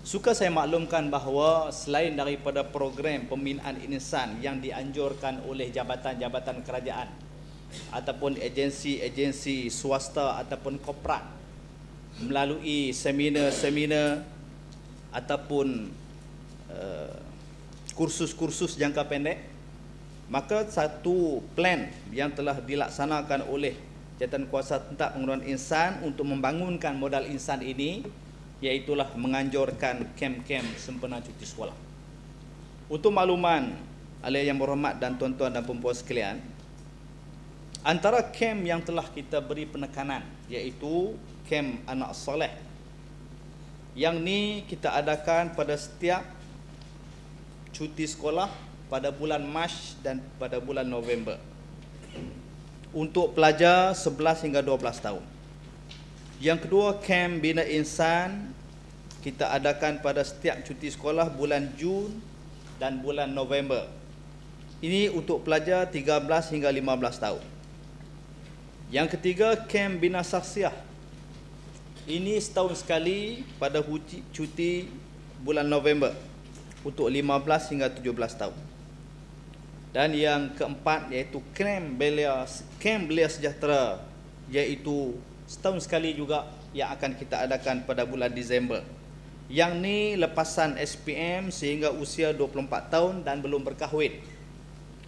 Suka saya maklumkan bahawa selain daripada program pembinaan insan yang dianjurkan oleh jabatan-jabatan kerajaan ataupun agensi-agensi swasta ataupun korporat melalui seminar-seminar ataupun kursus-kursus jangka pendek, maka satu plan yang telah dilaksanakan oleh Jawatankuasa Tentang Pengurusan Insan untuk membangunkan modal insan ini, iaitulah menganjurkan kem-kem sempena cuti sekolah. Untuk makluman ahli yang berhormat dan tuan-tuan dan puan-puan sekalian, antara kem yang telah kita beri penekanan iaitu kem anak soleh. Yang ni kita adakan pada setiap cuti sekolah pada bulan Mac dan pada bulan November untuk pelajar 11 hingga 12 tahun. Yang kedua, kem bina insan kita adakan pada setiap cuti sekolah bulan Jun dan bulan November. Ini untuk pelajar 13 hingga 15 tahun. Yang ketiga, kem bina saksiah. Ini setahun sekali pada cuti bulan November untuk 15 hingga 17 tahun. Dan yang keempat iaitu kem belia sejahtera, iaitu setahun sekali juga yang akan kita adakan pada bulan Disember. Yang ni lepasan SPM sehingga usia 24 tahun dan belum berkahwin.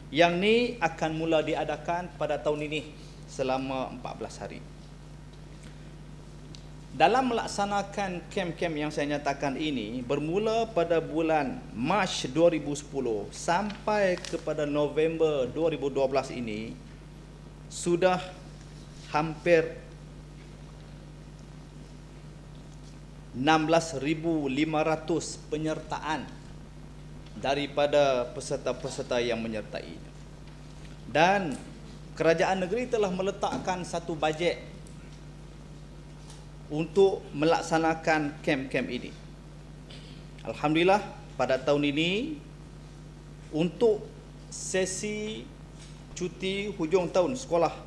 Yang ni akan mula diadakan pada tahun ini selama 14 hari. Dalam melaksanakan kem-kem yang saya nyatakan ini, bermula pada bulan Mac 2010 sampai kepada November 2012 ini, sudah hampir 16,500 penyertaan daripada peserta-peserta yang menyertainya. Dan kerajaan negeri telah meletakkan satu bajet untuk melaksanakan kem-kem ini. Alhamdulillah, pada tahun ini untuk sesi cuti hujung tahun sekolah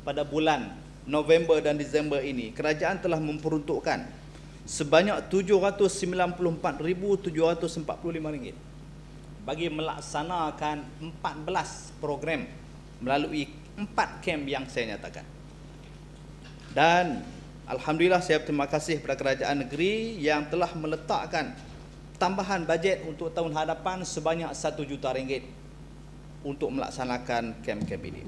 pada bulan November dan Disember ini, kerajaan telah memperuntukkan sebanyak RM794,745 bagi melaksanakan 14 program melalui 4 kem yang saya nyatakan. Dan alhamdulillah, saya berterima kasih kepada kerajaan negeri yang telah meletakkan tambahan bajet untuk tahun hadapan sebanyak RM1 juta untuk melaksanakan kem-kem ini.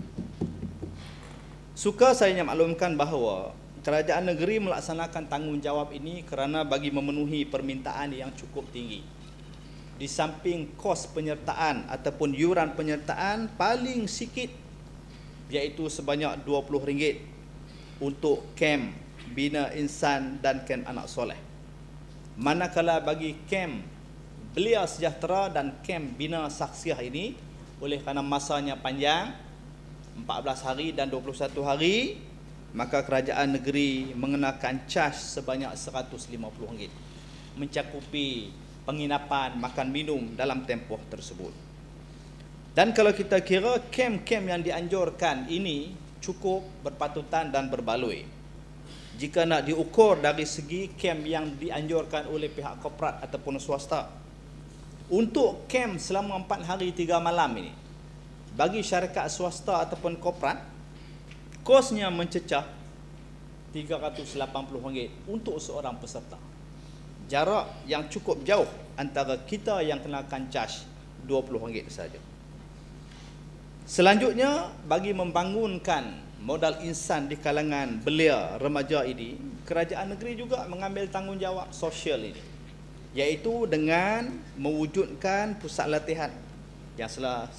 Suka saya maklumkan bahawa kerajaan negeri melaksanakan tanggungjawab ini kerana bagi memenuhi permintaan yang cukup tinggi. Di samping kos penyertaan ataupun yuran penyertaan paling sikit, iaitu sebanyak RM20 untuk kem bina insan dan kem anak soleh. Manakala bagi kem belia sejahtera dan kem bina saksiah ini, oleh kerana masanya panjang 14 hari dan 21 hari, maka kerajaan negeri mengenakan caj sebanyak RM150, mencakupi penginapan, makan minum dalam tempoh tersebut. Dan kalau kita kira kem-kem yang dianjurkan ini cukup berpatutan dan berbaloi. Jika nak diukur dari segi kem yang dianjurkan oleh pihak korporat ataupun swasta, untuk kem selama 4 hari 3 malam ini, bagi syarikat swasta ataupun korporat, kosnya mencecah RM380 untuk seorang peserta. Jarak yang cukup jauh antara kita yang kenakan caj RM20 saja. Selanjutnya, bagi membangunkan modal insan di kalangan belia remaja ini, kerajaan negeri juga mengambil tanggungjawab sosial ini, iaitu dengan mewujudkan pusat latihan yang saya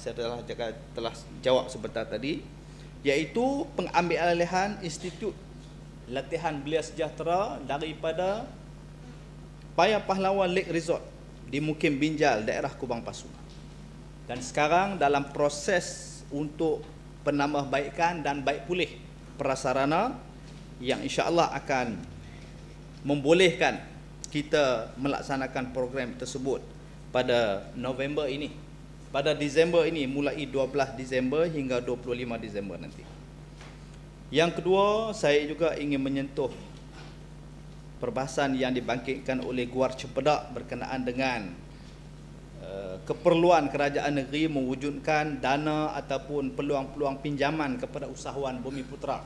telah jawab sebentar tadi, iaitu pengambilalihan Institut Latihan Belia Sejahtera daripada Paya Pahlawan Lake Resort di Mukim Binjal, daerah Kubang Pasu. Dan sekarang dalam proses untuk penambahbaikan dan baik pulih prasarana yang insya-Allah akan membolehkan kita melaksanakan program tersebut pada November ini. Pada Disember ini, mulai 12 Disember hingga 25 Disember nanti. Yang kedua, saya juga ingin menyentuh perbahasan yang dibangkitkan oleh Guar Cempedak berkenaan dengan keperluan kerajaan negeri mewujudkan dana ataupun peluang-peluang pinjaman kepada usahawan Bumiputera.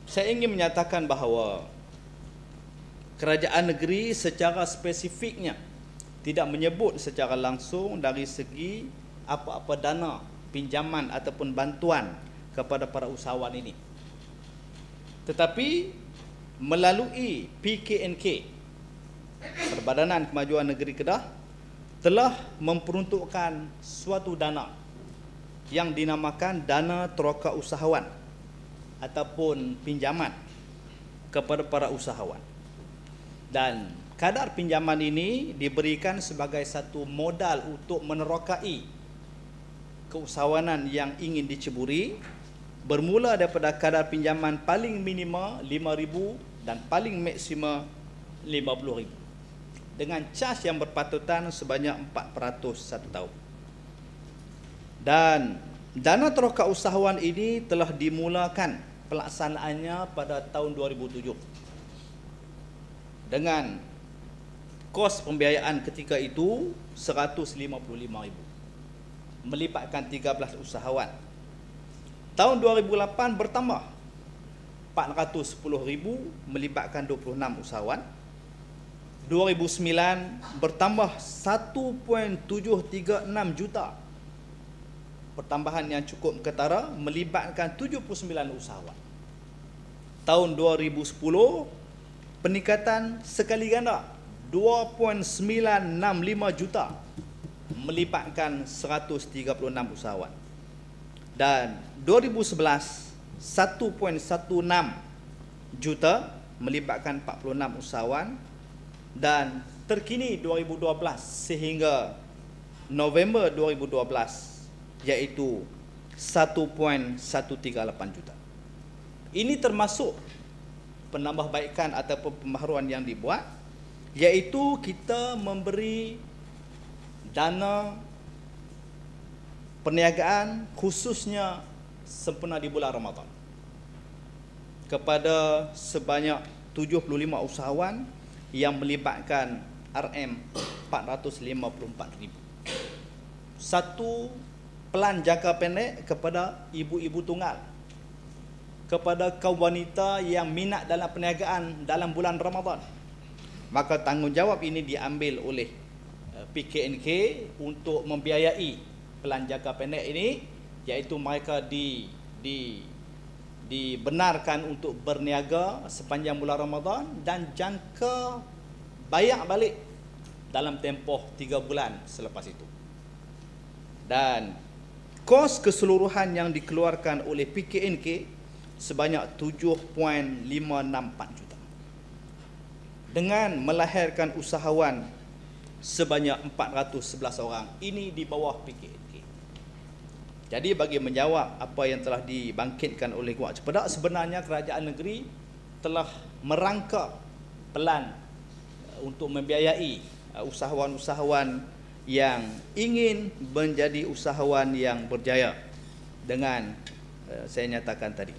Saya ingin menyatakan bahawa kerajaan negeri secara spesifiknya tidak menyebut secara langsung dari segi apa-apa dana pinjaman ataupun bantuan kepada para usahawan ini. Tetapi melalui PKNK, Perbadanan Kemajuan Negeri Kedah, telah memperuntukkan suatu dana yang dinamakan Dana Teroka Usahawan ataupun pinjaman kepada para usahawan. Dan kadar pinjaman ini diberikan sebagai satu modal untuk menerokai keusahawanan yang ingin diceburi, bermula daripada kadar pinjaman paling minima 5,000 dan paling maksima 50,000 dengan cas yang berpatutan sebanyak 4% satu tahun. Dan dana teroka usahawan ini telah dimulakan pelaksanaannya pada tahun 2007 dengan kos pembiayaan ketika itu 155,000, melibatkan 13 usahawan. Tahun 2008 bertambah 410,000, melibatkan 26 usahawan. 2009 bertambah 1.736 juta, pertambahan yang cukup ketara, melibatkan 79 usahawan. Tahun 2010 peningkatan sekali ganda 2.965 juta, melibatkan 136 usahawan. Dan 2011 1.16 juta, melibatkan 46 usahawan. Dan terkini 2012 sehingga November 2012 iaitu 1.138 juta. Ini termasuk penambahbaikan ataupun pembaharuan yang dibuat, iaitu kita memberi dana perniagaan khususnya sempena di bulan Ramadan kepada sebanyak 75 usahawan yang melibatkan RM 454,000. Satu pelan jangka pendek kepada ibu-ibu tunggal, kepada kaum wanita yang minat dalam perniagaan dalam bulan Ramadan. Maka tanggungjawab ini diambil oleh PKNK untuk membiayai pelan jangka pendek ini, iaitu mereka dibenarkan untuk berniaga sepanjang bulan Ramadan dan jangka bayar balik dalam tempoh 3 bulan selepas itu. Dan kos keseluruhan yang dikeluarkan oleh PKNK sebanyak 7.564 juta dengan melahirkan usahawan sebanyak 411 orang. Ini di bawah PKNK. Jadi bagi menjawab apa yang telah dibangkitkan oleh Guar Cempedak, sebenarnya kerajaan negeri telah merangkap pelan untuk membiayai usahawan-usahawan yang ingin menjadi usahawan yang berjaya dengan saya nyatakan tadi.